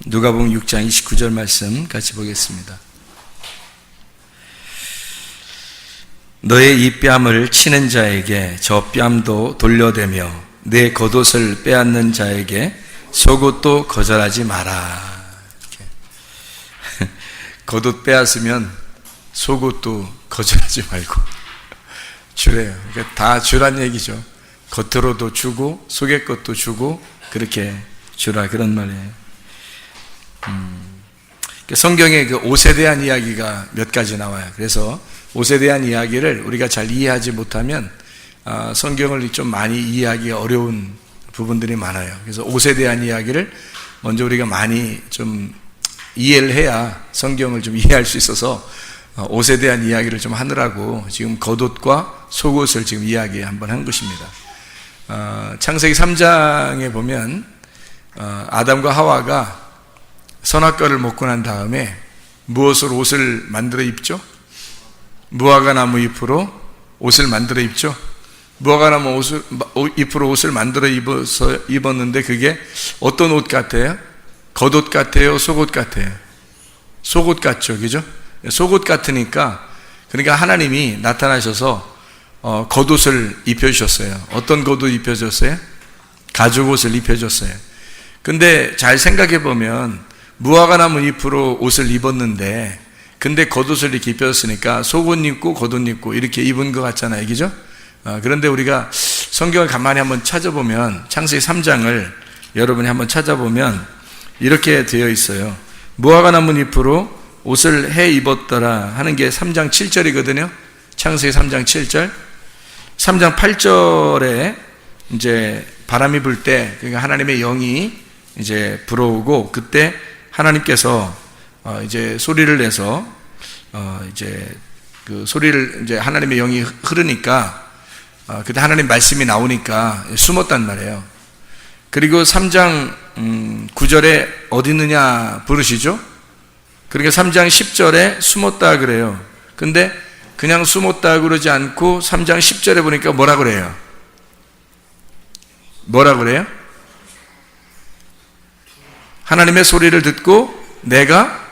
누가복음 6장 29절 말씀 같이 보겠습니다. 너의 이 뺨을 치는 자에게 저 뺨도 돌려대며 내 겉옷을 빼앗는 자에게 속옷도 거절하지 마라. 겉옷 빼앗으면 속옷도 거절하지 말고 주래요. 그러니까 다 주란 얘기죠. 겉으로도 주고 속의 것도 주고 그렇게 주라, 그런 말이에요. 성경에 그 옷에 대한 이야기가 몇 가지 나와요. 그래서 옷에 대한 이야기를 우리가 잘 이해하지 못하면 성경을 좀 많이 이해하기 어려운 부분들이 많아요. 그래서 옷에 대한 이야기를 먼저 우리가 많이 좀 이해를 해야 성경을 좀 이해할 수 있어서 옷에 대한 이야기를 좀 하느라고 지금 겉옷과 속옷을 지금 이야기 한번 한 것입니다. 창세기 3장에 보면 아담과 하와가 선악과를 먹고 난 다음에 무엇으로 옷을 만들어 입죠? 무화과 나무 잎으로 옷을 만들어 입죠. 무화과 나무 잎으로 옷을 만들어 입었는데 그게 어떤 옷 같아요? 겉옷 같아요? 속옷 같아요? 속옷 같죠, 그죠? 속옷 같으니까, 그러니까 하나님이 나타나셔서 겉옷을 입혀주셨어요. 어떤 겉옷 입혀줬어요? 가죽옷을 입혀줬어요. 근데 잘 생각해 보면 무화과 나무 잎으로 옷을 입었는데, 근데 겉옷을 이렇게 입혔으니까 속옷 입고 겉옷 입고 이렇게 입은 것 같잖아요, 그죠? 그런데 우리가 성경을 가만히 한번 찾아보면, 창세기 3장을 여러분이 한번 찾아보면 이렇게 되어 있어요. 무화과 나무 잎으로 옷을 해 입었더라 하는 게 3장 7절이거든요. 창세기 3장 7절. 3장 8절에 이제 바람이 불 때, 그러니까 하나님의 영이 이제 불어오고, 그때 하나님께서 이제 소리를 내서 이제 그 소리를 이제 하나님의 영이 흐르니까 그때 하나님 말씀이 나오니까 숨었단 말이에요. 그리고 3장 9절에 어디 있느냐 부르시죠? 그러니까 3장 10절에 숨었다 그래요. 근데 그냥 숨었다 그러지 않고 3장 10절에 보니까 뭐라 그래요? 뭐라 그래요? 하나님의 소리를 듣고 내가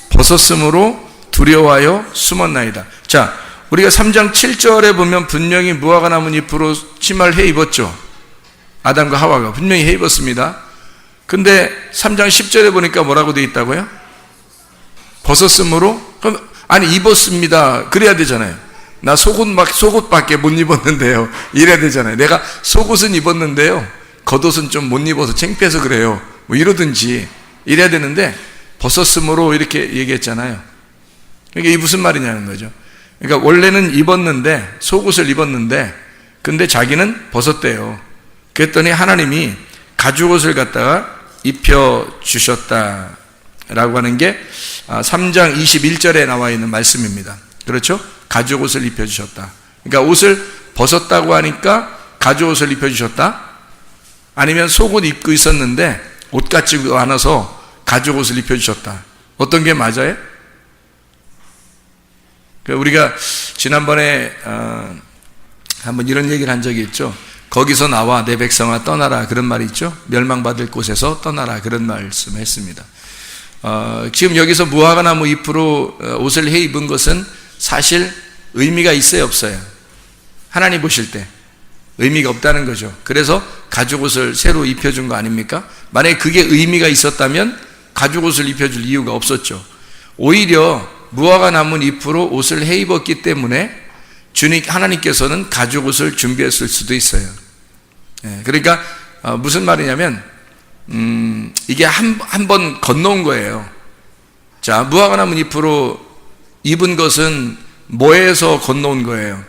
벗었으므로 두려워하여 숨었나이다. 자, 우리가 3장 7절에 보면 분명히 무화과 나무 잎으로 치마를 해 입었죠. 아담과 하와가 분명히 해 입었습니다. 근데 3장 10절에 보니까 뭐라고 되어 있다고요? 벗었으므로? 그럼 아니 입었습니다. 그래야 되잖아요. 나 속옷밖에 못 입었는데요. 이래야 되잖아요. 내가 속옷은 입었는데요. 겉옷은 좀 못 입어서 창피해서 그래요. 뭐 이러든지 이래야 되는데 벗었으므로 이렇게 얘기했잖아요. 이게 무슨 말이냐는 거죠. 그러니까 원래는 입었는데, 속옷을 입었는데 근데 자기는 벗었대요. 그랬더니 하나님이 가죽옷을 갖다가 입혀주셨다라고 하는 게 3장 21절에 나와 있는 말씀입니다. 그렇죠? 가죽옷을 입혀주셨다. 그러니까 옷을 벗었다고 하니까 가죽옷을 입혀주셨다? 아니면 속옷 입고 있었는데 옷 같지도 않아서 가죽옷을 입혀주셨다. 어떤 게 맞아요? 우리가 지난번에 한번 이런 얘기를 한 적이 있죠. 거기서 나와 내 백성아 떠나라, 그런 말이 있죠. 멸망받을 곳에서 떠나라, 그런 말씀을 했습니다. 지금 여기서 무화과 나무 잎으로 옷을 해 입은 것은 사실 의미가 있어요, 없어요? 하나님 보실 때 의미가 없다는 거죠. 그래서 가죽옷을 새로 입혀준 거 아닙니까? 만약에 그게 의미가 있었다면 가죽옷을 입혀줄 이유가 없었죠. 오히려 무화과 나무 잎으로 옷을 해 입었기 때문에 하나님께서는 가죽옷을 준비했을 수도 있어요. 그러니까 무슨 말이냐면 이게 한 번 건너온 거예요. 자, 무화과 나무 잎으로 입은 것은 뭐에서 건너온 거예요?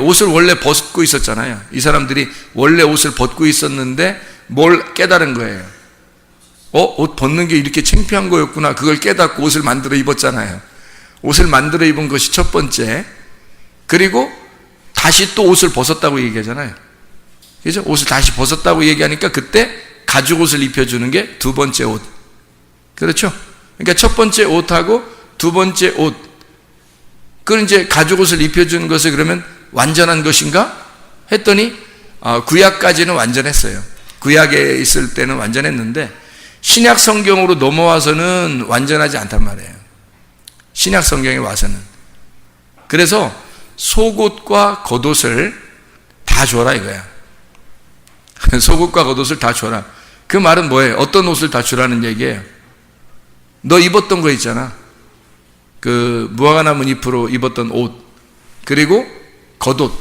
옷을 원래 벗고 있었잖아요. 이 사람들이 원래 옷을 벗고 있었는데 뭘 깨달은 거예요? 옷 벗는 게 이렇게 창피한 거였구나. 그걸 깨닫고 옷을 만들어 입었잖아요. 옷을 만들어 입은 것이 첫 번째. 그리고 다시 또 옷을 벗었다고 얘기하잖아요. 그죠? 옷을 다시 벗었다고 얘기하니까 그때 가죽옷을 입혀주는 게 두 번째 옷. 그렇죠? 그러니까 첫 번째 옷하고 두 번째 옷. 그건 이제 가죽옷을 입혀주는 것을 그러면 완전한 것인가? 했더니 구약까지는 완전했어요. 구약에 있을 때는 완전했는데 신약 성경으로 넘어와서는 완전하지 않단 말이에요. 신약 성경에 와서는. 그래서 속옷과 겉옷을 다 줘라 이거야. 속옷과 겉옷을 다 줘라. 그 말은 뭐예요? 어떤 옷을 다 주라는 얘기예요? 너 입었던 거 있잖아. 그 무화과나무 잎으로 입었던 옷, 그리고 겉옷,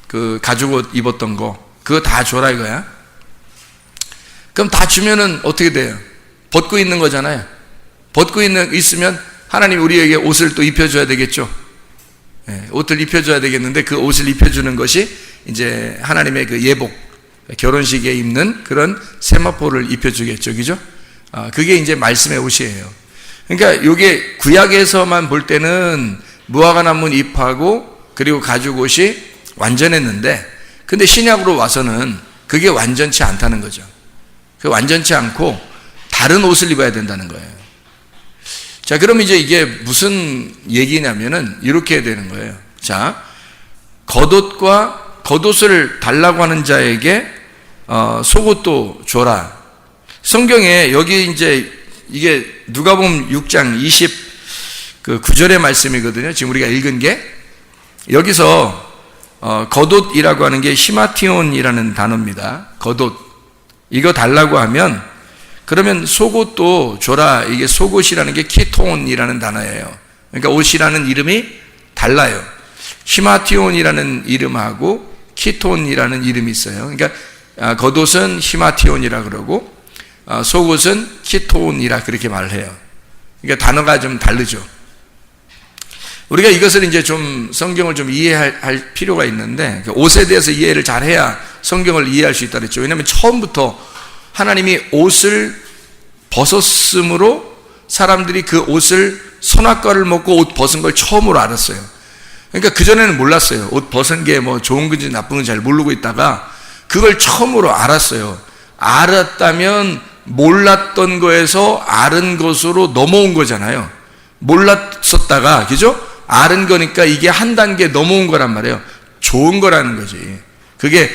그 가죽옷 입었던 거, 그거 다 줘라 이거야. 그럼 다 주면은 어떻게 돼요? 벗고 있는 거잖아요. 벗고 있으면 하나님 우리에게 옷을 또 입혀줘야 되겠죠. 네, 옷을 입혀줘야 되겠는데 그 옷을 입혀주는 것이 이제 하나님의 그 예복, 결혼식에 입는 그런 세마포를 입혀주겠죠. 그죠? 그게 이제 말씀의 옷이에요. 그러니까 이게 구약에서만 볼 때는 무화과나무 잎하고 그리고 가죽옷이 완전했는데, 근데 신약으로 와서는 그게 완전치 않다는 거죠. 그 완전치 않고 다른 옷을 입어야 된다는 거예요. 자, 그럼 이제 이게 무슨 얘기냐면은 이렇게 되는 거예요. 자, 겉옷을 달라고 하는 자에게 속옷도 줘라. 성경에 여기 이제 이게 누가복음 6장 29절의 말씀이거든요. 지금 우리가 읽은 게 여기서 겉옷이라고 하는 게 히마티온이라는 단어입니다. 겉옷 이거 달라고 하면 그러면 속옷도 줘라. 이게 속옷이라는 게 키톤이라는 단어예요. 그러니까 옷이라는 이름이 달라요. 히마티온이라는 이름하고 키톤이라는 이름이 있어요. 그러니까 겉옷은 히마티온이라 그러고 속옷은 키톤이라 그렇게 말을 해요. 그러니까 단어가 좀 다르죠. 우리가 이것을 이제 좀 성경을 좀 이해할 필요가 있는데 옷에 대해서 이해를 잘해야 성경을 이해할 수 있다 그랬죠. 왜냐하면 처음부터 하나님이 옷을 벗었으므로 사람들이 그 옷을 선악과를 먹고 옷 벗은 걸 처음으로 알았어요. 그러니까 그전에는 몰랐어요. 옷 벗은 게 뭐 좋은 건지 나쁜 건지 잘 모르고 있다가 그걸 처음으로 알았어요. 알았다면 몰랐던 거에서 아는 것으로 넘어온 거잖아요. 몰랐었다가, 그죠? 아는 거니까 이게 한 단계 넘어온 거란 말이에요. 좋은 거라는 거지. 그게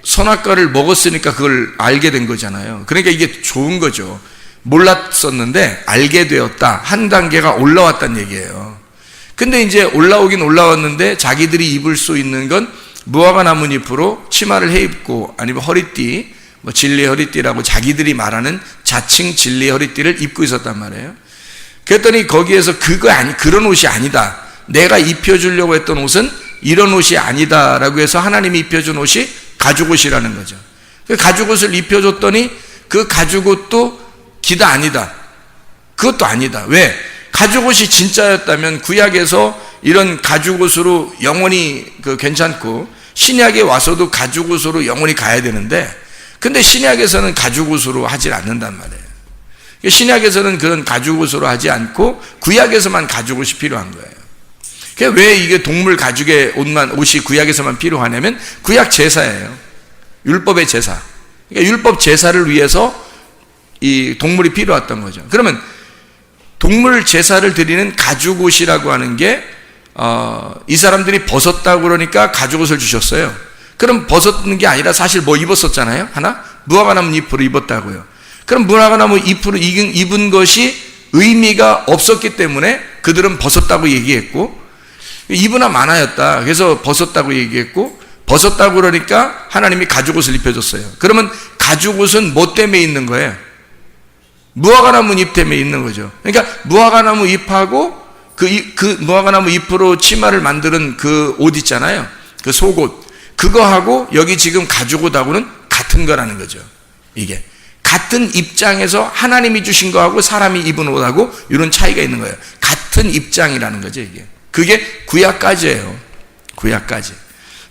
선악과를 먹었으니까 그걸 알게 된 거잖아요. 그러니까 이게 좋은 거죠. 몰랐었는데 알게 되었다. 한 단계가 올라왔다는 얘기예요. 근데 이제 올라오긴 올라왔는데 자기들이 입을 수 있는 건 무화과 나뭇잎으로 치마를 해입고 아니면 허리띠, 뭐 진리의 허리띠라고 자기들이 말하는 자칭 진리의 허리띠를 입고 있었단 말이에요. 그랬더니 거기에서 그런 옷이 아니다. 내가 입혀주려고 했던 옷은 이런 옷이 아니다라고 해서 하나님이 입혀준 옷이 가죽옷이라는 거죠. 그 가죽옷을 입혀줬더니 그 가죽옷도 기다 아니다. 그것도 아니다. 왜? 가죽옷이 진짜였다면 구약에서 이런 가죽옷으로 영원히 괜찮고 신약에 와서도 가죽옷으로 영원히 가야 되는데, 근데 신약에서는 가죽옷으로 하질 않는단 말이에요. 신약에서는 그런 가죽옷으로 하지 않고 구약에서만 가죽옷이 필요한 거예요. 왜 이게 동물 가죽의 옷이 구약에서만 필요하냐면 구약 제사예요. 율법의 제사. 그러니까 율법 제사를 위해서 이 동물이 필요했던 거죠. 그러면 동물 제사를 드리는 가죽옷이라고 하는 게 이 사람들이 벗었다고 그러니까 가죽옷을 주셨어요. 그럼 벗었는 게 아니라 사실 뭐 입었었잖아요. 하나? 무화과나무 잎으로 입었다고요. 그럼 무화과나무 잎으로 입은 것이 의미가 없었기 때문에 그들은 벗었다고 얘기했고, 입으나 마나였다. 그래서 벗었다고 얘기했고, 벗었다고 그러니까 하나님이 가죽옷을 입혀줬어요. 그러면 가죽옷은 뭐 때문에 있는 거예요? 무화과나무 잎 때문에 있는 거죠. 그러니까 무화과나무 잎하고 그 무화과나무 잎으로 치마를 만드는 그 옷 있잖아요. 그 속옷. 그거하고 여기 지금 가죽옷하고는 같은 거라는 거죠. 이게. 같은 입장에서 하나님이 주신 거하고 사람이 입은 옷하고 이런 차이가 있는 거예요. 같은 입장이라는 거죠, 이게. 그게 구약까지예요. 구약까지.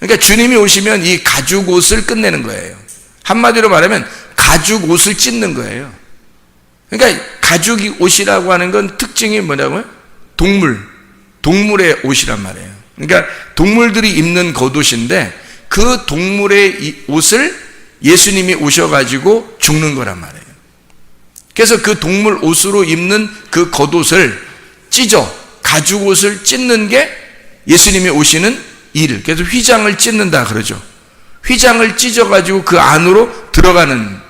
그러니까 주님이 오시면 이 가죽옷을 끝내는 거예요. 한마디로 말하면 가죽옷을 찢는 거예요. 그러니까 가죽옷이라고 하는 건 특징이 뭐냐고요? 동물의 옷이란 말이에요. 그러니까 동물들이 입는 겉옷인데 그 동물의 옷을 예수님이 오셔가지고 죽는 거란 말이에요. 그래서 그 동물 옷으로 입는 그 겉옷을 가죽옷을 찢는 게 예수님이 오시는 일. 그래서 휘장을 찢는다 그러죠. 휘장을 찢어가지고 그 안으로 들어가는,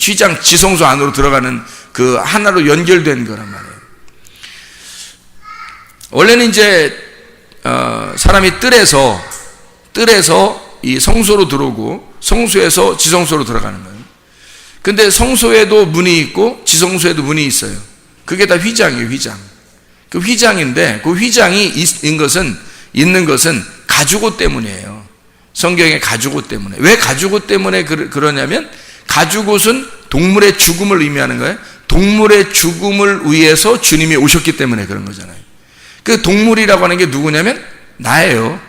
휘장 지성소 안으로 들어가는 그 하나로 연결된 거란 말이에요. 원래는 이제 사람이 뜰에서 이 성소로 들어오고 성소에서 지성소로 들어가는 거예요. 근데 성소에도 문이 있고 지성소에도 문이 있어요. 그게 다 휘장이에요. 휘장. 그 휘장인데 그 휘장이 있는 것은 가죽옷 때문이에요. 성경의 가죽옷 때문에. 왜 가죽옷 때문에 그러냐면 가죽옷은 동물의 죽음을 의미하는 거예요. 동물의 죽음을 위해서 주님이 오셨기 때문에 그런 거잖아요. 그 동물이라고 하는 게 누구냐면 나예요.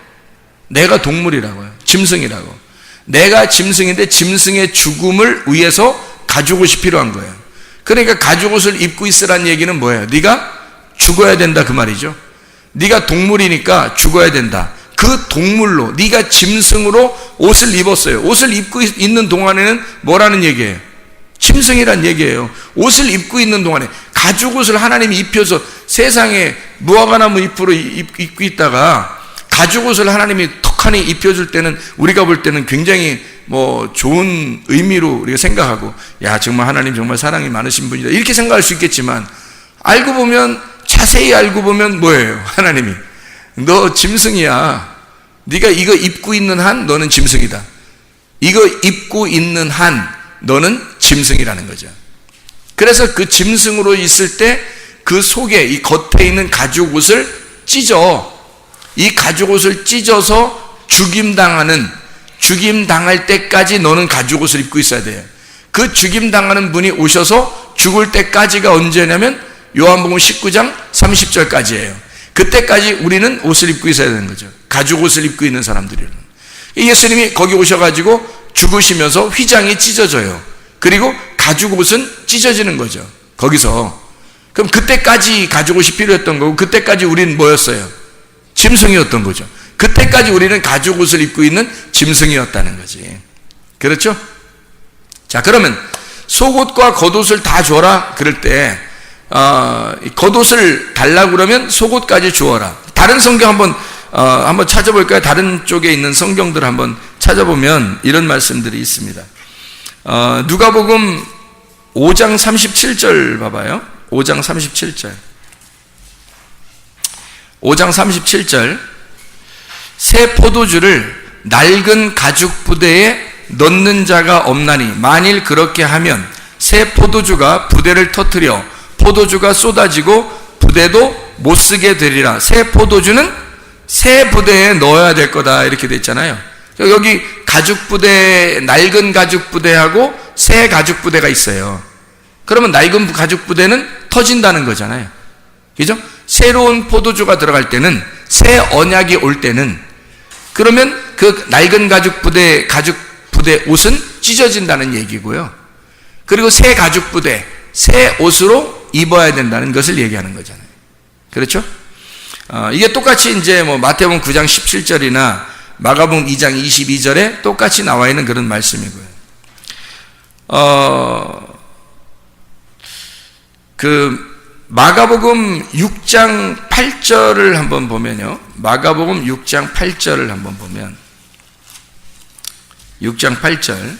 내가 동물이라고요. 짐승이라고. 내가 짐승인데 짐승의 죽음을 위해서 가죽옷이 필요한 거예요. 그러니까 가죽옷을 입고 있으란 얘기는 뭐예요? 네가 죽어야 된다 그 말이죠. 네가 동물이니까 죽어야 된다. 그 동물로, 네가 짐승으로 옷을 입었어요. 옷을 입고 있는 동안에는 뭐라는 얘기예요? 짐승이란 얘기예요. 옷을 입고 있는 동안에 가죽옷을 하나님이 입혀서 세상에 무화과나무 잎으로 입고 있다가 가죽옷을 하나님이 턱하니 입혀줄 때는 우리가 볼 때는 굉장히 좋은 의미로 우리가 생각하고, 야 정말 하나님 정말 사랑이 많으신 분이다 이렇게 생각할 수 있겠지만, 알고 보면, 자세히 알고 보면 뭐예요? 하나님이 너 짐승이야. 네가 이거 입고 있는 한 너는 짐승이다. 이거 입고 있는 한 너는 짐승이라는 거죠. 그래서 그 짐승으로 있을 때 그 속에 이 겉에 있는 가죽옷을 찢어, 이 가죽옷을 찢어서 죽임당할 때까지 너는 가죽옷을 입고 있어야 돼요. 그 죽임당하는 분이 오셔서 죽을 때까지가 언제냐면 요한복음 19장 30절까지예요. 그때까지 우리는 옷을 입고 있어야 되는 거죠. 가죽옷을 입고 있는 사람들이에요. 예수님이 거기 오셔가지고 죽으시면서 휘장이 찢어져요. 그리고 가죽옷은 찢어지는 거죠. 거기서. 그럼 그때까지 가죽옷이 필요했던 거고, 그때까지 우리는 뭐였어요? 짐승이었던 거죠. 그때까지 우리는 가죽옷을 입고 있는 짐승이었다는 거지. 그렇죠? 자, 그러면 속옷과 겉옷을 다 줘라 그럴 때 겉옷을 달라고 그러면 속옷까지 주어라. 다른 성경 한번 찾아볼까요? 다른 쪽에 있는 성경들 한번 찾아보면 이런 말씀들이 있습니다. 누가복음 5장 37절 봐봐요. 5장 37절. 5장 37절. 새 포도주를 낡은 가죽 부대에 넣는 자가 없나니 만일 그렇게 하면 새 포도주가 부대를 터뜨려 포도주가 쏟아지고 부대도 못 쓰게 되리라. 새 포도주는 새 부대에 넣어야 될 거다 이렇게 돼 있잖아요. 여기 가죽 부대, 낡은 가죽 부대하고 새 가죽 부대가 있어요. 그러면 낡은 가죽 부대는 터진다는 거잖아요. 그죠? 새로운 포도주가 들어갈 때는, 새 언약이 올 때는, 그러면 그 낡은 가죽 부대 옷은 찢어진다는 얘기고요. 그리고 새 가죽 부대, 새 옷으로 입어야 된다는 것을 얘기하는 거잖아요. 그렇죠? 이게 똑같이 이제 마태복음 9장 17절이나 마가복음 2장 22절에 똑같이 나와 있는 그런 말씀이고요. 마가복음 6장 8절을 한번 보면요. 마가복음 6장 8절을 한번 보면 6장 8절.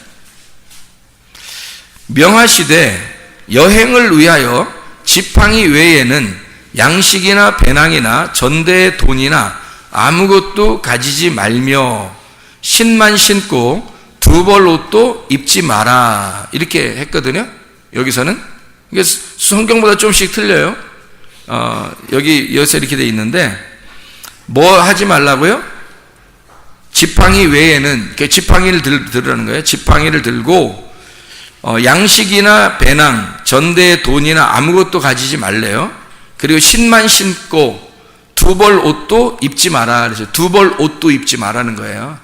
명하시되 여행을 위하여 지팡이 외에는 양식이나 배낭이나 전대의 돈이나 아무것도 가지지 말며 신만 신고 두 벌 옷도 입지 마라 이렇게 했거든요. 여기서는 이게 성경보다 좀씩 틀려요. 여기서 이렇게 돼 있는데 뭐 하지 말라고요? 지팡이 외에는, 지팡이를 들으라는 거예요. 지팡이를 들고 양식이나 배낭, 전대의 돈이나 아무것도 가지지 말래요. 그리고 신만 신고 두 벌 옷도 입지 마라. 그래서 두 벌 옷도 입지 마라는 거예요.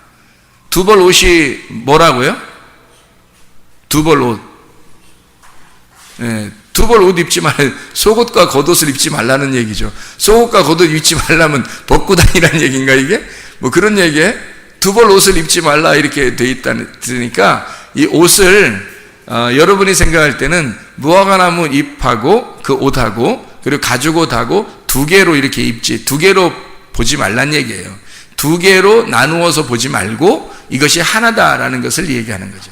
두 벌 옷이 뭐라고요? 두 벌 옷. 네, 두 벌 옷 입지 말라. 속옷과 겉옷을 입지 말라는 얘기죠. 속옷과 겉옷 입지 말라면 벗고 다니라는 얘기인가 이게? 그런 얘기에 두 벌 옷을 입지 말라 이렇게 돼 있다니까 이 옷을 여러분이 생각할 때는 무화과나무 잎하고 그 옷하고 그리고 가죽옷하고 두 개로 이렇게 입지, 두 개로 보지 말란 얘기예요. 두 개로 나누어서 보지 말고 이것이 하나다라는 것을 얘기하는 거죠.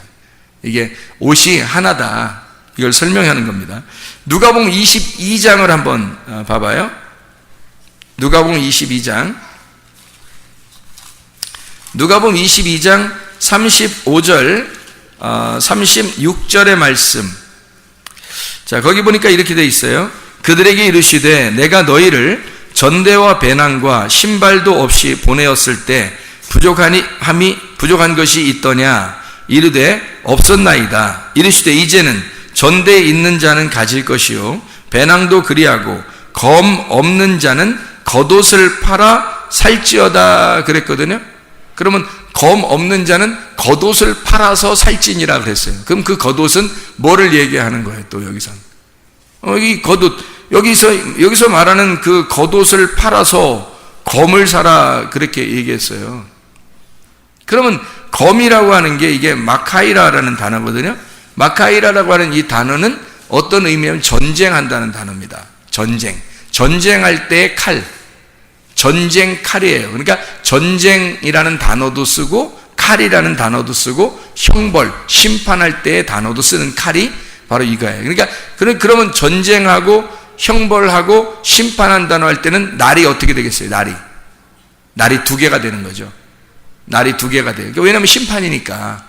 이게 옷이 하나다, 이걸 설명하는 겁니다. 누가복음 22장을 한번 봐봐요. 누가복음 22장 35절 36절의 말씀. 자, 거기 보니까 이렇게 돼 있어요. 그들에게 이르시되 내가 너희를 전대와 배낭과 신발도 없이 보내었을 때 부족한 것이 있더냐? 이르되 없었나이다. 이르시되 이제는 전대에 있는 자는 가질 것이요 배낭도 그리하고 검 없는 자는 겉옷을 팔아 살지어다 그랬거든요. 그러면 검 없는 자는 겉옷을 팔아서 살지니라 그랬어요. 그럼 그 겉옷은 뭐를 얘기하는 거예요? 또 여기서 이 겉옷, 여기서 말하는 그 겉옷을 팔아서 검을 사라 그렇게 얘기했어요. 그러면 검이라고 하는 게 이게 마카이라라는 단어거든요. 마카이라라고 하는 이 단어는 어떤 의미냐면 전쟁한다는 단어입니다. 전쟁할 때의 칼, 전쟁 칼이에요. 그러니까 전쟁이라는 단어도 쓰고 칼이라는 단어도 쓰고 형벌, 심판할 때의 단어도 쓰는 칼이 바로 이거예요. 그러니까 그러면 전쟁하고 형벌하고 심판한다고 할 때는 날이 어떻게 되겠어요? 날이 두 개가 되는 거죠. 날이 두 개가 돼요. 왜냐하면 심판이니까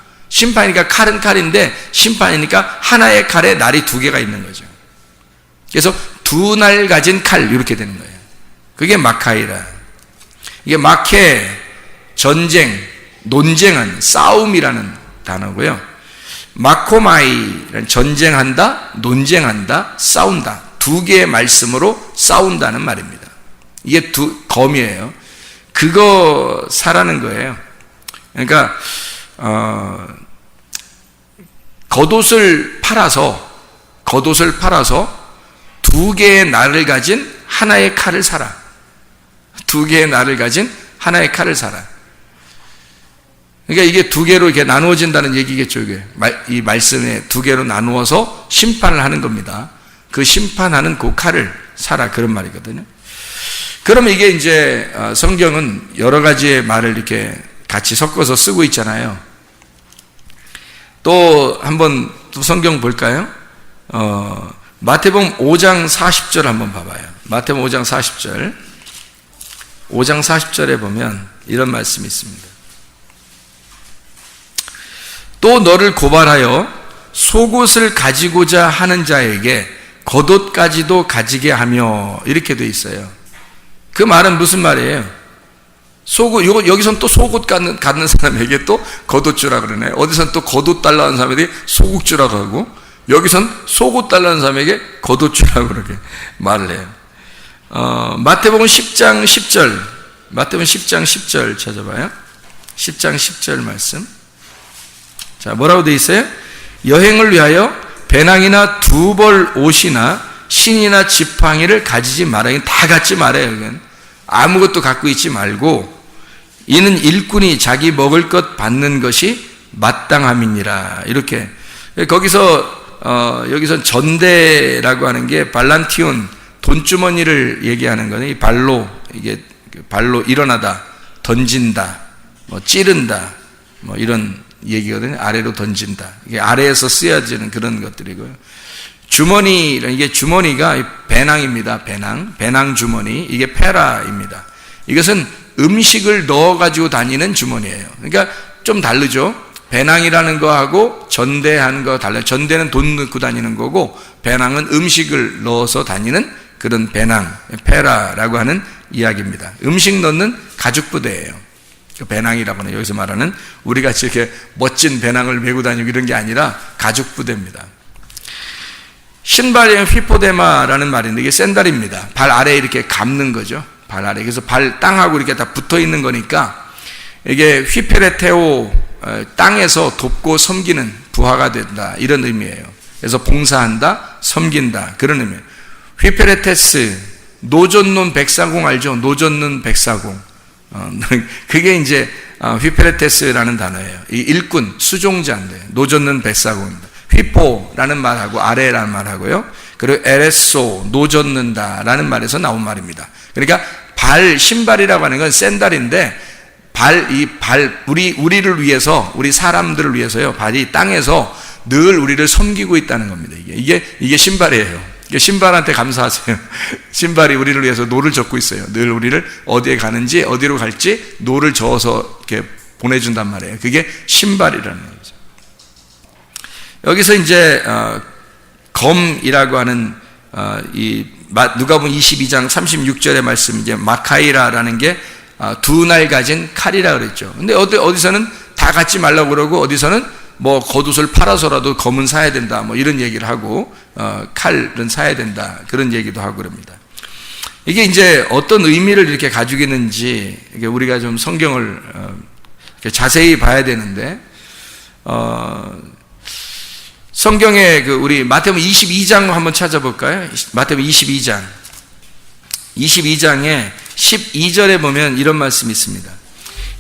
칼은 칼인데 심판이니까 하나의 칼에 날이 두 개가 있는 거죠. 그래서 두 날 가진 칼 이렇게 되는 거예요. 그게 마카이라. 이게 마케, 전쟁, 논쟁한, 싸움이라는 단어고요. 마코마이는 전쟁한다, 논쟁한다, 싸운다. 두 개의 말씀으로 싸운다는 말입니다. 이게 검이에요. 그거 사라는 거예요. 그러니까 겉옷을 팔아서 두 개의 날을 가진 하나의 칼을 사라. 두 개의 날을 가진 하나의 칼을 사라. 그러니까 이게 두 개로 이렇게 나누어진다는 얘기겠죠. 이게 이 말씀에 두 개로 나누어서 심판을 하는 겁니다. 그 심판하는 그 칼을 사라 그런 말이거든요. 그러면 이게 이제 성경은 여러 가지의 말을 이렇게 같이 섞어서 쓰고 있잖아요. 또 한번 또 성경 볼까요? 마태복음 5장 40절 한번 봐봐요. 마태복음 5장 40절. 5장 40절에 보면 이런 말씀이 있습니다. 또 너를 고발하여 속옷을 가지고자 하는 자에게 겉옷까지도 가지게 하며 이렇게 돼 있어요. 그 말은 무슨 말이에요? 여기선 또 속옷 갖는 사람에게 또 겉옷 주라 그러네. 어디선 또 겉옷 달라는 사람에게 속옷 주라고 하고 여기선 속옷 달라는 사람에게 겉옷 주라고 그렇게 말을 해요. 마태복음 10장 10절. 마태복음 10장 10절 찾아봐요. 10장 10절 말씀. 자, 뭐라고 돼 있어요? 여행을 위하여 배낭이나 두 벌 옷이나 신이나 지팡이를 가지지 말아요. 이건 다 갖지 말아요. 이건 아무것도 갖고 있지 말고 이는 일꾼이 자기 먹을 것 받는 것이 마땅함이니라. 이렇게 여기서 전대라고 하는 게 발란티온 돈주머니를 얘기하는 거는 이 발로 일어나다, 던진다, 찌른다, 이런 얘기거든요. 아래로 던진다. 이게 아래에서 쓰여지는 그런 것들이고요. 주머니, 이게 주머니가 배낭입니다. 배낭 주머니. 이게 페라입니다. 이것은 음식을 넣어가지고 다니는 주머니예요. 그러니까 좀 다르죠. 배낭이라는 거하고 전대하는 거 달라요. 전대는 돈 넣고 다니는 거고 배낭은 음식을 넣어서 다니는 그런 배낭, 페라라고 하는 이야기입니다. 음식 넣는 가죽 부대예요. 배낭이라고 하는 여기서 말하는 우리같이 이렇게 멋진 배낭을 메고 다니고 이런 게 아니라 가죽 부대입니다. 신발에 휘포데마라는 말인데 이게 샌달입니다. 발 아래에 이렇게 감는 거죠. 발 아래. 그래서 발 땅하고 이렇게 다 붙어 있는 거니까 이게 휘페레테오, 땅에서 돕고 섬기는 부하가 된다 이런 의미예요. 그래서 봉사한다, 섬긴다 그런 의미예요. 휘페레테스, 노젓는 백사공 알죠? 노젓는 백사공. 그게 이제 휘페레테스라는 단어예요. 이 일꾼, 수종자인데 노젓는 백사공입니다. 휘포라는 말하고 아래라는 말하고요. 그리고 에레소, 노젓는다라는 말에서 나온 말입니다. 그러니까 신발이라고 하는 건 샌달인데 우리를 위해서, 우리 사람들을 위해서요, 발이 땅에서 늘 우리를 섬기고 있다는 겁니다. 이게 신발이에요. 신발한테 감사하세요. 신발이 우리를 위해서 노를 젓고 있어요. 늘 우리를 어디에 가는지, 어디로 갈지 노를 저어서 이렇게 보내준단 말이에요. 그게 신발이라는 거죠. 여기서 이제 검이라고 하는 이 누가복음 22장 36절의 말씀, 이제 마카이라라는 게 두 날 가진 칼이라 그랬죠. 근데 어디서는 다 갖지 말라고 그러고, 어디서는 뭐 겉옷을 팔아서라도 검은 사야 된다, 뭐 이런 얘기를 하고, 칼은 사야 된다, 그런 얘기도 하고 그럽니다. 이게 이제 어떤 의미를 이렇게 가지고 있는지, 이게 우리가 좀 성경을 이렇게 자세히 봐야 되는데, 성경에 우리 마태복음 22장 한번 찾아볼까요? 마태복음 22장에 12절에 보면 이런 말씀이 있습니다.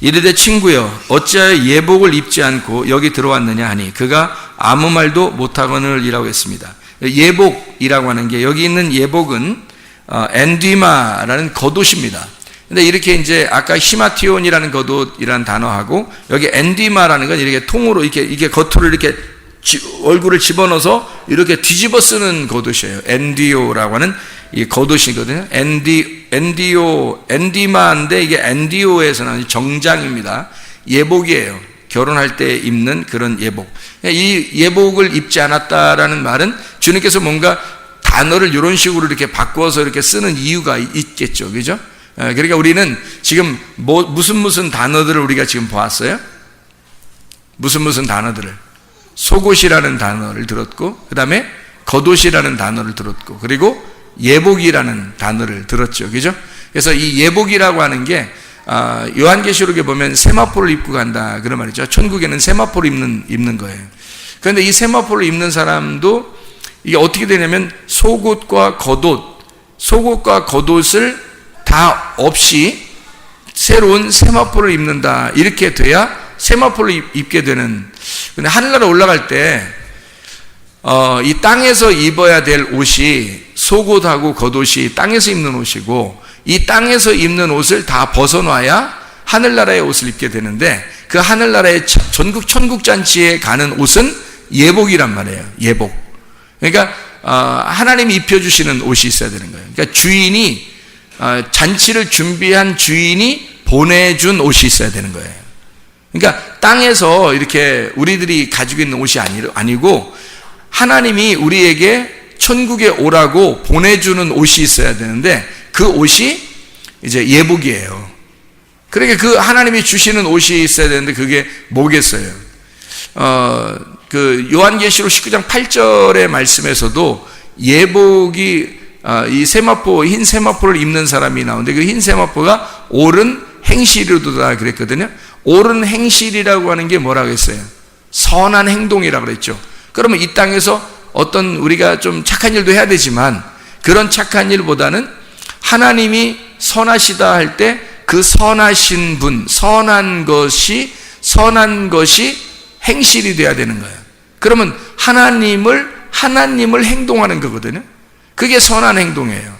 이르되 친구여, 어찌하여 예복을 입지 않고 여기 들어왔느냐 하니 그가 아무 말도 못하거늘이라고 했습니다. 예복이라고 하는 게, 여기 있는 예복은 엔디마라는 겉옷입니다. 근데 이렇게 이제 아까 히마티온이라는 겉옷이라는 단어하고, 여기 엔디마라는 건 이렇게 통으로 이게 겉으로 이렇게 얼굴을 집어넣어서 이렇게 뒤집어 쓰는 겉옷이에요. 엔디오라고 하는 이 겉옷이거든요. 엔디마인데 이게 엔디오에서 나온 정장입니다. 예복이에요. 결혼할 때 입는 그런 예복. 이 예복을 입지 않았다라는 말은 주님께서 뭔가 단어를 이런 식으로 이렇게 바꿔서 이렇게 쓰는 이유가 있겠죠. 그죠? 그러니까 우리는 지금 무슨 단어들을 우리가 지금 보았어요? 무슨 단어들을? 속옷이라는 단어를 들었고, 그 다음에 겉옷이라는 단어를 들었고, 그리고 예복이라는 단어를 들었죠. 그죠? 그래서 이 예복이라고 하는 게 요한계시록에 보면 세마포를 입고 간다, 그런 말이죠. 천국에는 세마포를 입는 거예요. 그런데 이 세마포를 입는 사람도 이게 어떻게 되냐면 속옷과 겉옷을 다 없이 새로운 세마포를 입는다, 이렇게 돼야 세마포를 입게 되는. 근데 하늘나라 올라갈 때 이 땅에서 입어야 될 옷이, 속옷하고 겉옷이 땅에서 입는 옷이고, 이 땅에서 입는 옷을 다 벗어놔야 하늘나라의 옷을 입게 되는데, 그 하늘나라의 천국잔치에 가는 옷은 예복이란 말이에요. 예복. 그러니까 하나님이 입혀주시는 옷이 있어야 되는 거예요. 그러니까 주인이, 잔치를 준비한 주인이 보내준 옷이 있어야 되는 거예요. 그러니까 땅에서 이렇게 우리들이 가지고 있는 옷이 아니고, 하나님이 우리에게 천국에 오라고 보내주는 옷이 있어야 되는데, 그 옷이 이제 예복이에요. 그러니까 그 하나님이 주시는 옷이 있어야 되는데, 그게 뭐겠어요? 그 요한계시록 19장 8절의 말씀에서도 예복이, 이 세마포, 흰 세마포를 입는 사람이 나오는데, 그 흰 세마포가 옳은 행실이로다 그랬거든요. 옳은 행실이라고 하는 게 뭐라고 했어요? 선한 행동이라고 그랬죠. 그러면 이 땅에서 어떤 우리가 좀 착한 일도 해야 되지만, 그런 착한 일보다는 하나님이 선하시다 할 때 그 선하신 분, 선한 것이 행실이 돼야 되는 거예요. 그러면 하나님을 행동하는 거거든요. 그게 선한 행동이에요.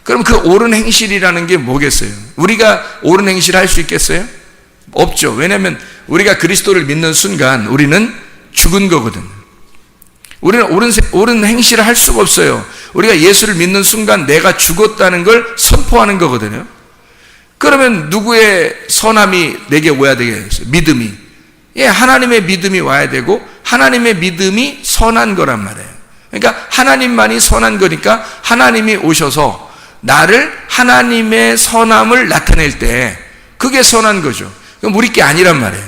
그럼 그 옳은 행실이라는 게 뭐겠어요? 우리가 옳은 행실을 할 수 있겠어요? 없죠. 왜냐하면 우리가 그리스도를 믿는 순간 우리는 죽은 거거든. 우리는 옳은 행실을 할 수가 없어요. 우리가 예수를 믿는 순간 내가 죽었다는 걸 선포하는 거거든요. 그러면 누구의 선함이 내게 와야 되겠어요? 믿음이. 하나님의 믿음이 와야 되고, 하나님의 믿음이 선한 거란 말이에요. 그러니까 하나님만이 선한 거니까 하나님이 오셔서 나를, 하나님의 선함을 나타낼 때 그게 선한 거죠. 그럼 우리 게 아니란 말이에요.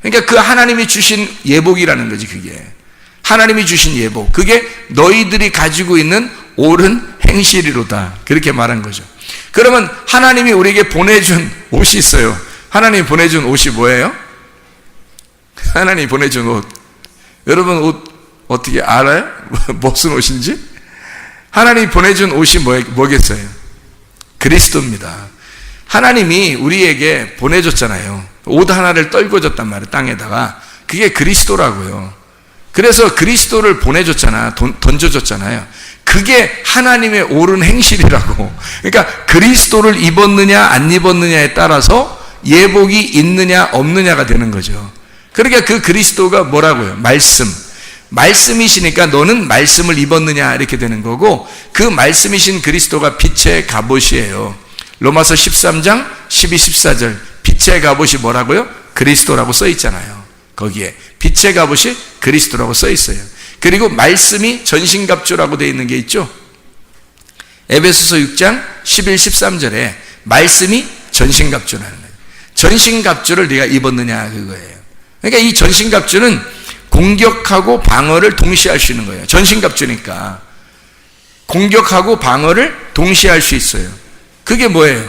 그러니까 그 하나님이 주신 예복이라는 거지. 그게 하나님이 주신 예복, 그게 너희들이 가지고 있는 옳은 행실이로다, 그렇게 말한 거죠. 그러면 하나님이 우리에게 보내준 옷이 있어요. 하나님이 보내준 옷이 뭐예요? 하나님이 보내준 옷, 여러분 옷 어떻게 알아요? 무슨 옷인지? 하나님이 보내준 옷이 뭐겠어요? 그리스도입니다. 하나님이 우리에게 보내줬잖아요. 옷 하나를 떨궈 줬단 말이에요, 땅에다가. 그게 그리스도라고요. 그래서 그리스도를 보내줬잖아, 던져줬잖아요. 그게 하나님의 옳은 행실이라고. 그러니까 그리스도를 입었느냐 안 입었느냐에 따라서 예복이 있느냐 없느냐가 되는 거죠. 그러니까 그 그리스도가 뭐라고요? 말씀이시니까 너는 말씀을 입었느냐 이렇게 되는 거고, 그 말씀이신 그리스도가 빛의 갑옷이에요. 로마서 13장 12, 14절 빛의 갑옷이 뭐라고요? 그리스도라고 써 있잖아요. 거기에 빛의 갑옷이 그리스도라고 써 있어요. 그리고 말씀이 전신갑주라고 되어 있는 게 있죠. 에베소서 6장 11, 13절에 말씀이 전신갑주라는 거예요. 전신갑주를 네가 입었느냐 그거예요. 그러니까 이 전신갑주는 공격하고 방어를 동시에 할 수 있는 거예요. 전신갑주니까 공격하고 방어를 동시에 할 수 있어요. 그게 뭐예요?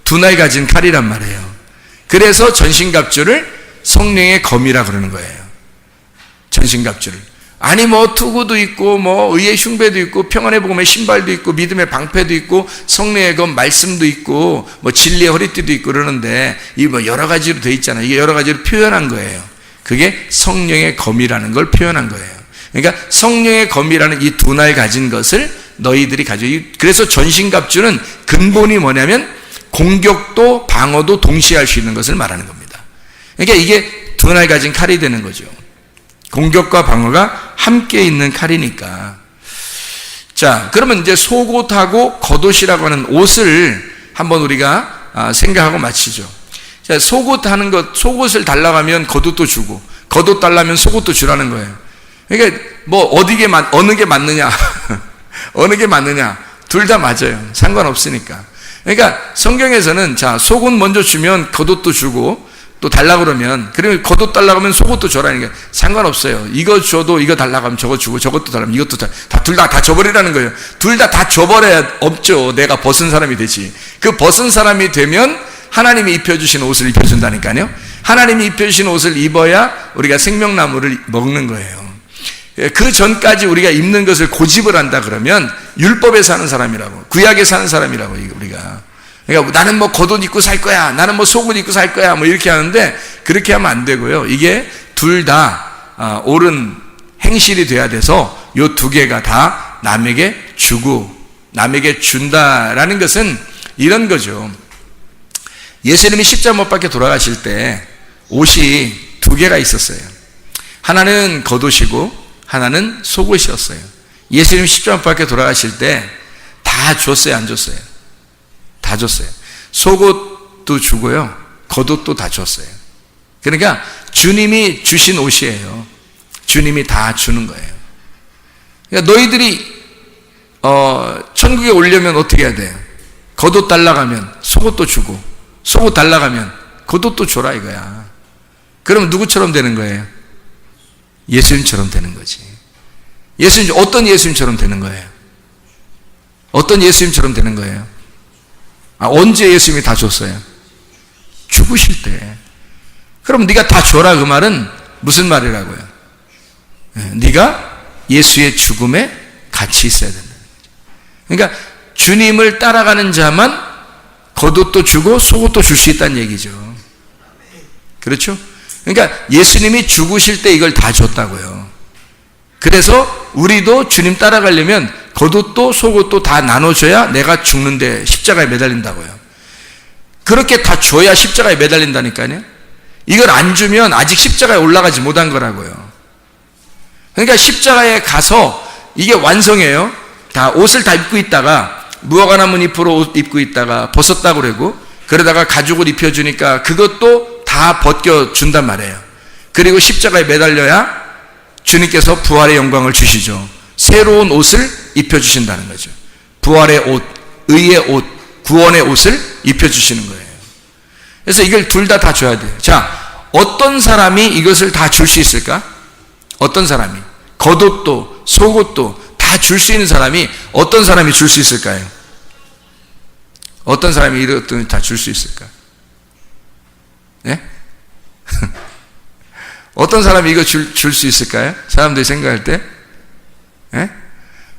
두 날 가진 칼이란 말이에요. 그래서 전신갑주를 성령의 검이라 그러는 거예요. 전신갑주를. 아니 뭐 투구도 있고 뭐 의의 흉배도 있고 평안의 복음의 신발도 있고 믿음의 방패도 있고 성령의 검 말씀도 있고 뭐 진리의 허리띠도 있고 그러는데 이 뭐 여러 가지로 돼 있잖아요. 이게 여러 가지로 표현한 거예요. 그게 성령의 검이라는 걸 표현한 거예요. 그러니까 성령의 검이라는 이 두 날 가진 것을 너희들이 가지고, 그래서 전신갑주는 근본이 뭐냐면 공격도 방어도 동시에 할 수 있는 것을 말하는 겁니다. 그러니까 이게 두 날 가진 칼이 되는 거죠. 공격과 방어가 함께 있는 칼이니까. 자, 그러면 이제 속옷하고 겉옷이라고 하는 옷을 한번 우리가 생각하고 마치죠. 자, 속옷하는 것, 속옷을 달라고 하면 겉옷도 주고, 겉옷 달라면 속옷도 주라는 거예요. 그러니까 뭐 어느 게 맞느냐, 어느 게 맞느냐, 둘 다 맞아요. 상관없으니까. 그러니까 성경에서는 자, 속옷 먼저 주면 겉옷도 주고, 또 달라고 그러면, 그러면 겉옷 달라고 하면 속옷도 줘라는 게 상관없어요. 이거 줘도 이거 달라고 하면 저거 주고, 저것도 달라면 이것도 둘 다 줘버리라는 거예요. 둘 다 줘버려야 없죠. 내가 벗은 사람이 되지. 그 벗은 사람이 되면 하나님이 입혀주신 옷을 입혀준다니까요. 하나님이 입혀주신 옷을 입어야 우리가 생명나무를 먹는 거예요. 그 전까지 우리가 입는 것을 고집을 한다 그러면 율법에 사는 사람이라고, 구약에 사는 사람이라고, 우리가. 그러니까 나는 뭐 겉옷 입고 살 거야, 나는 뭐 속옷 입고 살 거야, 뭐 이렇게 하는데 그렇게 하면 안 되고요. 이게 둘 다 옳은 행실이 돼야 돼서 요 두 개가 다 남에게 주고 남에게 준다라는 것은 이런 거죠. 예수님이 십자가 못 박혀 돌아가실 때 옷이 두 개가 있었어요. 하나는 겉옷이고 하나는 속옷이었어요. 예수님 십자가 못 박혀 돌아가실 때 다 줬어요, 안 줬어요? 다 줬어요. 속옷도 주고요, 겉옷도 다 줬어요. 그러니까 주님이 주신 옷이에요. 주님이 다 주는 거예요. 그러니까 너희들이 천국에 오려면 어떻게 해야 돼요? 겉옷 달라고 하면 속옷도 주고, 속옷 달라고 하면 겉옷도 줘라 이거야. 그럼 누구처럼 되는 거예요? 예수님처럼 되는 거지. 예수님, 어떤 예수님처럼 되는 거예요? 어떤 예수님처럼 되는 거예요? 언제 예수님이 다 줬어요? 죽으실 때. 그럼 네가 다 줘라 그 말은 무슨 말이라고요? 네가 예수의 죽음에 같이 있어야 된다. 그러니까 주님을 따라가는 자만 겉옷도 주고 속옷도 줄 수 있다는 얘기죠. 그렇죠? 그러니까 예수님이 죽으실 때 이걸 다 줬다고요. 그래서 우리도 주님 따라가려면 겉옷도 속옷도 다 나눠줘야 내가 죽는데 십자가에 매달린다고요. 그렇게 다 줘야 십자가에 매달린다니까요. 이걸 안 주면 아직 십자가에 올라가지 못한 거라고요. 그러니까 십자가에 가서 이게 완성이에요. 다 옷을 다 입고 있다가 무화과나무 잎으로 옷 입고 있다가 벗었다고 그러고, 그러다가 가죽을 입혀주니까 그것도 다 벗겨준단 말이에요. 그리고 십자가에 매달려야 주님께서 부활의 영광을 주시죠. 새로운 옷을 입혀주신다는 거죠. 부활의 옷, 의의 옷, 구원의 옷을 입혀주시는 거예요. 그래서 이걸 둘 다 줘야 돼요. 자, 어떤 사람이 이것을 다 줄 수 있을까? 어떤 사람이? 겉옷도 속옷도 다 줄 수 있는 사람이 어떤 사람이 줄 수 있을까요? 어떤 사람이 이것들을 다 줄 수 있을까? 예? 어떤 사람이 이거 줄 수 있을까요? 사람들이 생각할 때? 예?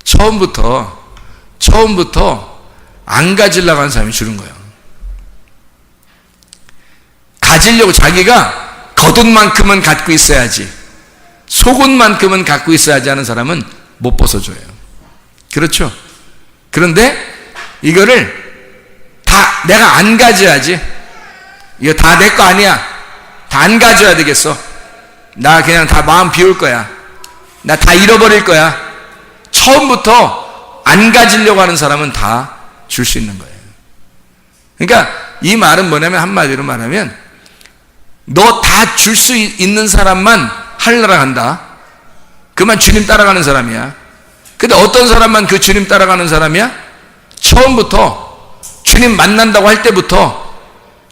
처음부터 안 가지려고 하는 사람이 주는 거예요. 가지려고 자기가 겉옷만큼은 갖고 있어야지, 속옷만큼은 갖고 있어야지 하는 사람은 못 벗어줘요. 그렇죠? 그런데 이거를 다 내가 안 가져야지, 이거 다 내 거 아니야. 다 안 가져야 되겠어. 나 그냥 다 마음 비울 거야. 나 다 잃어버릴 거야. 처음부터 안 가지려고 하는 사람은 다 줄 수 있는 거예요. 그러니까 이 말은 뭐냐면, 한마디로 말하면 너 다 줄 수 있는 사람만 하늘나라 간다. 그만 주님 따라가는 사람이야. 근데 어떤 사람만 그 주님 따라가는 사람이야? 처음부터 주님 만난다고 할 때부터,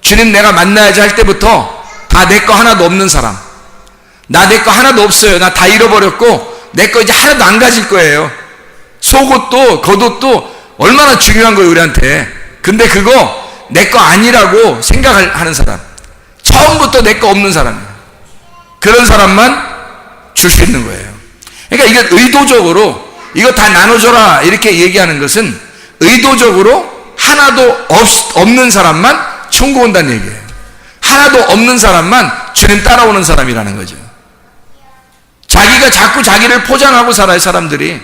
주님 내가 만나야지 할 때부터 다 내 거 하나도 없는 사람. 나 내 거 하나도 없어요. 나 다 잃어버렸고 내 거 이제 하나도 안 가질 거예요. 속옷도 겉옷도 얼마나 중요한 거예요, 우리한테. 근데 그거 내 거 아니라고 생각을 하는 사람, 처음부터 내 거 없는 사람이에요. 그런 사람만 줄 수 있는 거예요. 그러니까 이거 의도적으로 이거 다 나눠줘라 이렇게 얘기하는 것은 의도적으로 하나도 없는 사람만 천국 온다는 얘기예요. 하나도 없는 사람만 주님 따라오는 사람이라는 거죠. 자기가 자꾸 자기를 포장하고 살아요. 사람들이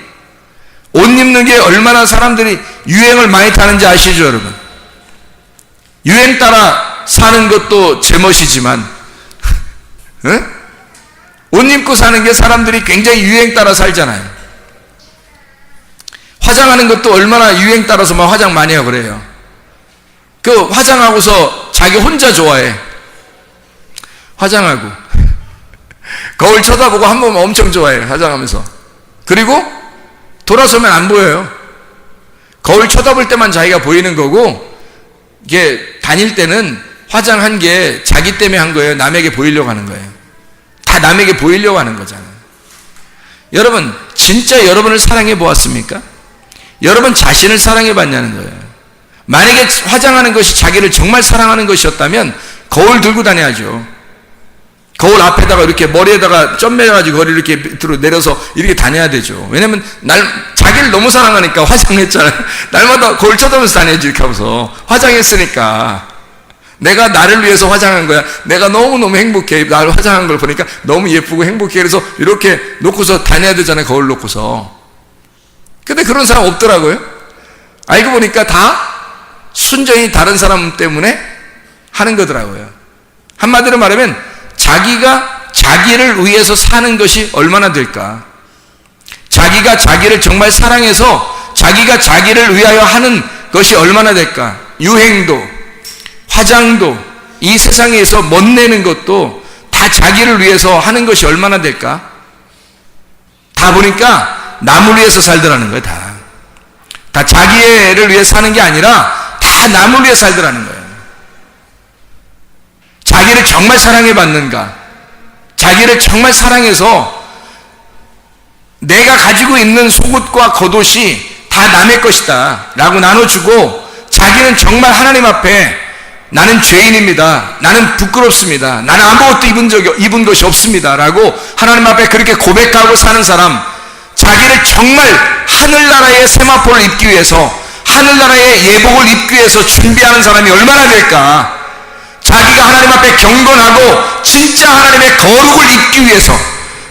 옷 입는 게 얼마나 사람들이 유행을 많이 타는지 아시죠, 여러분? 유행 따라 사는 것도 제멋이지만 응? 옷 입고 사는 게 사람들이 굉장히 유행 따라 살잖아요. 화장하는 것도 얼마나 유행 따라서 막 화장 많이 하고 그래요. 그 화장하고서 자기 혼자 좋아해. 화장하고 거울 쳐다보고 한 번 엄청 좋아해, 화장하면서. 그리고 돌아서면 안 보여요. 거울 쳐다볼 때만 자기가 보이는 거고, 이게 다닐 때는 화장한 게 자기 때문에 한 거예요. 남에게 보이려고 하는 거예요. 다 남에게 보이려고 하는 거잖아요. 여러분, 진짜 여러분을 사랑해 보았습니까? 여러분 자신을 사랑해 봤냐는 거예요. 만약에 화장하는 것이 자기를 정말 사랑하는 것이었다면 거울 들고 다녀야죠. 거울 앞에다가 이렇게 머리에다가 점 매가지고 거리 이렇게 밑으로 내려서 이렇게 다녀야 되죠. 왜냐면 자기를 너무 사랑하니까 화장했잖아요. 날마다 거울 쳐다보면서 다녀야지. 이렇게 하면서 화장했으니까 내가 나를 위해서 화장한 거야. 내가 너무너무 행복해. 나를 화장한 걸 보니까 너무 예쁘고 행복해. 그래서 이렇게 놓고서 다녀야 되잖아요. 거울 놓고서. 근데 그런 사람 없더라고요. 알고 보니까 다 순전히 다른 사람 때문에 하는 거더라고요. 한마디로 말하면 자기가 자기를 위해서 사는 것이 얼마나 될까? 자기가 자기를 정말 사랑해서 자기가 자기를 위하여 하는 것이 얼마나 될까? 유행도, 화장도, 이 세상에서 멋내는 것도 다 자기를 위해서 하는 것이 얼마나 될까? 다 보니까 남을 위해서 살더라는 거예요. 다 자기를 위해 사는 게 아니라 다 남을 위해 살더라는 거예요. 자기를 정말 사랑해 받는가? 자기를 정말 사랑해서 내가 가지고 있는 속옷과 겉옷이 다 남의 것이다 라고 나눠주고, 자기는 정말 하나님 앞에 나는 죄인입니다, 나는 부끄럽습니다, 나는 아무것도 입은 것이 없습니다 라고 하나님 앞에 그렇게 고백하고 사는 사람, 자기를 정말 하늘나라의 세마포를 입기 위해서, 하늘나라의 예복을 입기 위해서 준비하는 사람이 얼마나 될까? 자기가 하나님 앞에 경건하고 진짜 하나님의 거룩을 입기 위해서,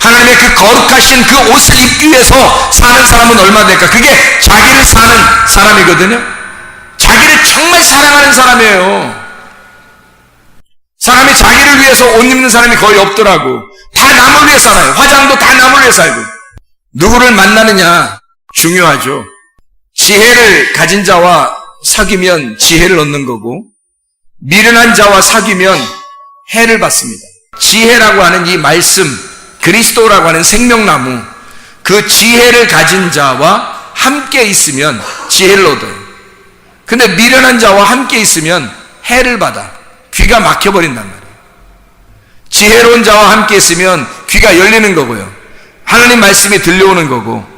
하나님의 그 거룩하신 그 옷을 입기 위해서 사는 사람은 얼마나 될까? 그게 자기를 사는 사람이거든요. 자기를 정말 사랑하는 사람이에요. 사람이 자기를 위해서 옷 입는 사람이 거의 없더라고. 다 남을 위해 살아요. 화장도 다 남을 위해 살고. 누구를 만나느냐 중요하죠. 지혜를 가진 자와 사귀면 지혜를 얻는 거고, 미련한 자와 사귀면 해를 받습니다. 지혜라고 하는 이 말씀, 그리스도라고 하는 생명나무, 그 지혜를 가진 자와 함께 있으면 지혜를 얻어요. 근데 미련한 자와 함께 있으면 해를 받아 귀가 막혀버린단 말이에요. 지혜로운 자와 함께 있으면 귀가 열리는 거고요, 하나님 말씀이 들려오는 거고,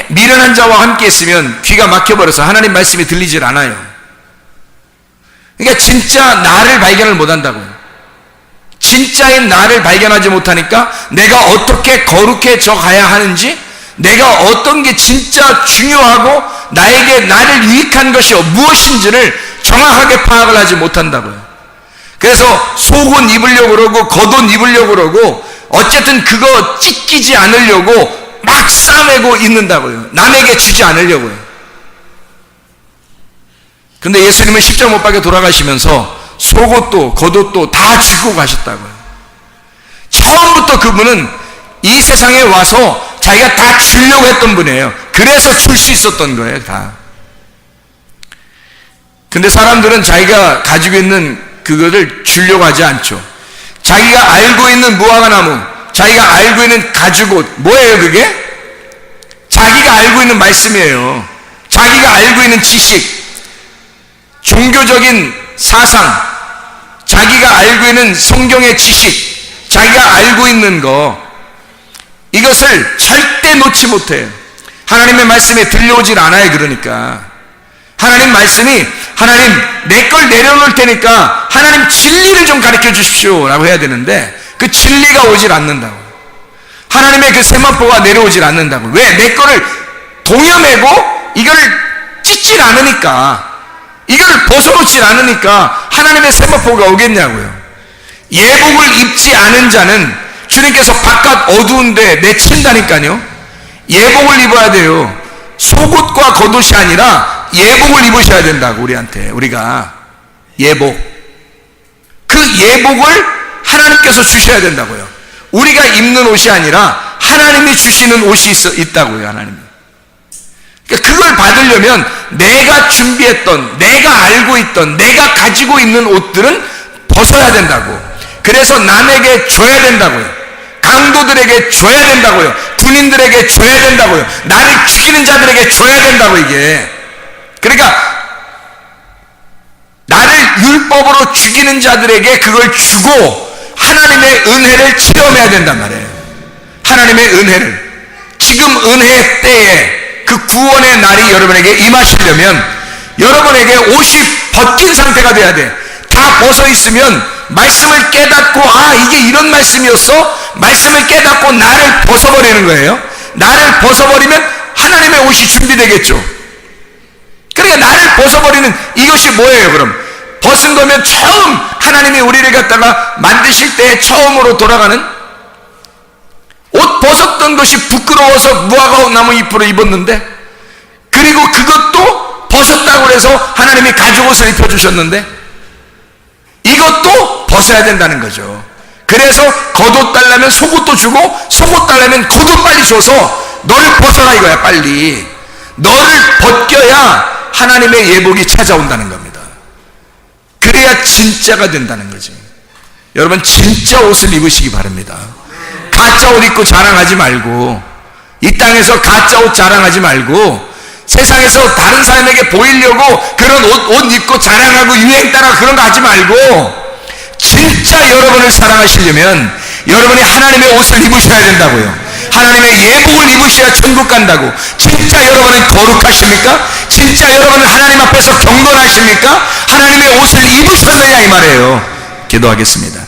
미련한 자와 함께 있으면 귀가 막혀버려서 하나님 말씀이 들리질 않아요. 그러니까 진짜 나를 발견을 못한다고요. 진짜인 나를 발견하지 못하니까 내가 어떻게 거룩해져 가야 하는지, 내가 어떤 게 진짜 중요하고 나를 유익한 것이 무엇인지를 정확하게 파악을 하지 못한다고요. 그래서 속옷 입으려고 그러고 겉옷 입으려고 그러고 어쨌든 그거 찢기지 않으려고 막 싸매고 있는다고요. 남에게 주지 않으려고요. 근데 예수님은 십자가 못 박혀 돌아가시면서 속옷도 겉옷도 다 주고 가셨다고요. 처음부터 그분은 이 세상에 와서 자기가 다 주려고 했던 분이에요. 그래서 줄 수 있었던 거예요, 다. 근데 사람들은 자기가 가지고 있는 그거를 주려고 하지 않죠. 자기가 알고 있는 무화과나무, 자기가 알고 있는 가죽옷, 뭐예요 그게? 자기가 알고 있는 말씀이에요. 자기가 알고 있는 지식, 종교적인 사상, 자기가 알고 있는 성경의 지식, 자기가 알고 있는 거, 이것을 절대 놓지 못해요. 하나님의 말씀에 들려오질 않아요. 그러니까 하나님 말씀이, 하나님 내 걸 내려놓을 테니까 하나님 진리를 좀 가르쳐 주십시오 라고 해야 되는데, 그 진리가 오질 않는다고. 하나님의 그 세마포가 내려오질 않는다고. 왜? 내 거를 동여매고 이거를 찢질 않으니까, 이걸 벗어놓질 않으니까 하나님의 세마포가 오겠냐고요. 예복을 입지 않은 자는 주님께서 바깥 어두운데 내친다니까요. 예복을 입어야 돼요. 속옷과 겉옷이 아니라 예복을 입으셔야 된다고. 우리가 예복, 그 예복을 하나님께서 주셔야 된다고요. 우리가 입는 옷이 아니라 하나님이 주시는 옷이 있다고요. 하나님이. 그러니까 그걸 받으려면 내가 준비했던, 내가 알고 있던, 내가 가지고 있는 옷들은 벗어야 된다고. 그래서 남에게 줘야 된다고요. 강도들에게 줘야 된다고요. 군인들에게 줘야 된다고요. 나를 죽이는 자들에게 줘야 된다고. 이게 그러니까 나를 율법으로 죽이는 자들에게 그걸 주고 하나님의 은혜를 체험해야 된단 말이에요. 하나님의 은혜를. 지금 은혜 때에 그 구원의 날이 여러분에게 임하시려면 여러분에게 옷이 벗긴 상태가 돼야 돼. 다 벗어 있으면 말씀을 깨닫고, 아 이게 이런 말씀이었어? 말씀을 깨닫고 나를 벗어버리는 거예요. 나를 벗어버리면 하나님의 옷이 준비되겠죠. 그러니까 나를 벗어버리는 이것이 뭐예요? 그럼 벗은 거면 처음 하나님이 우리를 갖다가 만드실 때 처음으로 돌아가는, 옷 벗었던 것이 부끄러워서 무화과 나무 잎으로 입었는데, 그리고 그것도 벗었다고 해서 하나님이 가죽옷을 입혀주셨는데, 이것도 벗어야 된다는 거죠. 그래서 겉옷 달라면 속옷도 주고, 속옷 달라면 겉옷 빨리 줘서 너를 벗어라 이거야. 빨리 너를 벗겨야 하나님의 예복이 찾아온다는 겁니다. 그래야 진짜가 된다는 거지. 여러분 진짜 옷을 입으시기 바랍니다. 가짜 옷 입고 자랑하지 말고, 이 땅에서 가짜 옷 자랑하지 말고, 세상에서 다른 사람에게 보이려고 그런 옷 입고 자랑하고 유행 따라 그런 거 하지 말고, 진짜 여러분을 사랑하시려면 여러분이 하나님의 옷을 입으셔야 된다고요. 하나님의 예복을 입으셔야 천국 간다고. 진짜 여러분은 거룩하십니까? 진짜 여러분은 하나님 앞에서 경건하십니까? 하나님의 옷을 입으셨느냐 이 말이에요. 기도하겠습니다.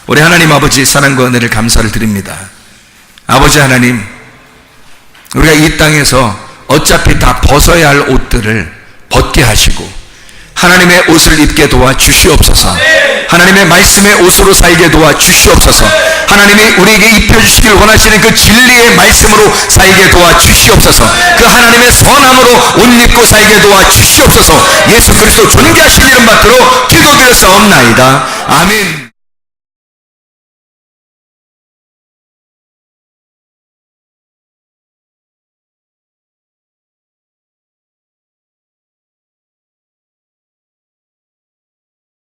우리 하나님 아버지 사랑과 은혜를 감사를 드립니다. 아버지 하나님, 우리가 이 땅에서 어차피 다 벗어야 할 옷들을 벗게 하시고 하나님의 옷을 입게 도와 주시옵소서. 하나님의 말씀의 옷으로 살게 도와 주시옵소서. 하나님이 우리에게 입혀주시길 원하시는 그 진리의 말씀으로 살게 도와 주시옵소서. 그 하나님의 선함으로 옷 입고 살게 도와 주시옵소서. 예수 그리스도 존귀하신 이름 받들어 기도드렸사옵나이다. 아멘.